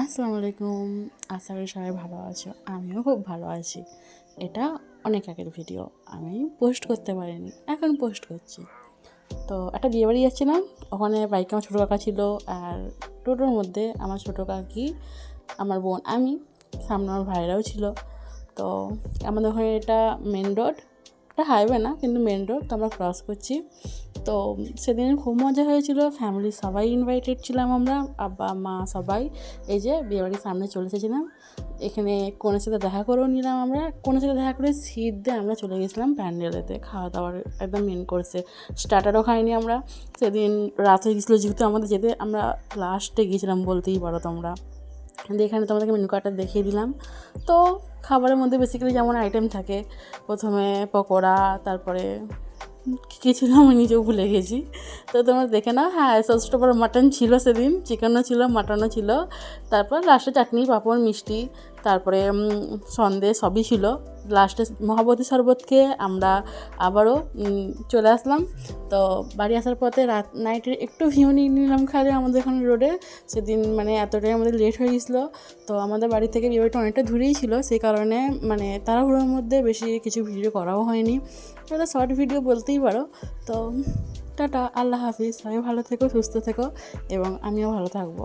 আসসালামু আলাইকুম। আশা করি সবাই ভালো আছো। আমিও খুব ভালো আছি। এটা অনেক আগের ভিডিও। আমি পোস্ট করতে পারিনি। এখন পোস্ট করছি। তো একটা বিয়েবাড়ি যাচ্ছিলাম। ওখানে বাইকে আমার ছোটো কাকা ছিল। আর টোটোর মধ্যে আমার ছোটো কাকি, আমার বোন, আমি, সামনে আমার ভাইরাও ছিল। তো আমাদের ওখানে এটা মেন রোড। এটা হাইওয়ে না, কিন্তু মেন রোড। তো আমরা ক্রস করছি। তো সেদিন খুব মজা হয়েছিল। ফ্যামিলির সবাই ইনভাইটেড ছিলাম আমরা, আব্বা মা সবাই। এই যে বিয়েবাড়ির সামনে চলে এসেছিলাম। এখানে কনের সাথে দেখা করেও নিলাম আমরা। কনের সাথে দেখা করে সিট দিয়ে আমরা চলে গেছিলাম প্যান্ডেলেতে খাওয়া দাওয়ার একদম মেন কোর্সে। স্টার্টারও খাইনি আমরা। সেদিন রাত হয়ে গেছিলো, যেহেতু আমাদের যেতে আমরা লাস্টে গিয়েছিলাম বলতেই পারো তোমরা। এখানে তোমাদেরকে মেনু কার্ডটা দেখিয়ে দিলাম। তো খাবারের মধ্যে বেসিক্যালি যেমন আইটেম থাকে, প্রথমে পকোড়া, তারপরে কী ছিল আমি নিজেও ভুলে গেছি। তো তোমরা দেখে নাও। হ্যাঁ, সবচেয়ে বড় মাটন ছিল সেদিন, চিকেনও ছিল, মাটনও ছিল। তারপর লাস্টে চাটনি, পাঁপড়, মিষ্টি, তারপরে সন্দেশ সবই ছিল। লাস্টে মহাবতী শরবত খেয়ে আমরা আবারও চলে আসলাম। তো বাড়ি আসার পথে নাইটের একটু ভিউ নিয়ে নিলাম খালি আমাদের এখানে রোডে। সেদিন মানে এতটাই আমাদের লেট হয়ে গেছিলো। তো আমাদের বাড়ি থেকে বিয়েবাড়িটা অনেকটা দূরেই ছিল, সেই কারণে মানে তাড়াহুড়োর মধ্যে বেশি কিছু ভিডিও করাও হয়নি। এটা শর্ট ভিডিও বলতেই পারো। তো টাটা, আল্লাহ হাফিজ। সবাই ভালো থেকো, সুস্থ থেকো, এবং আমিও ভালো থাকবো।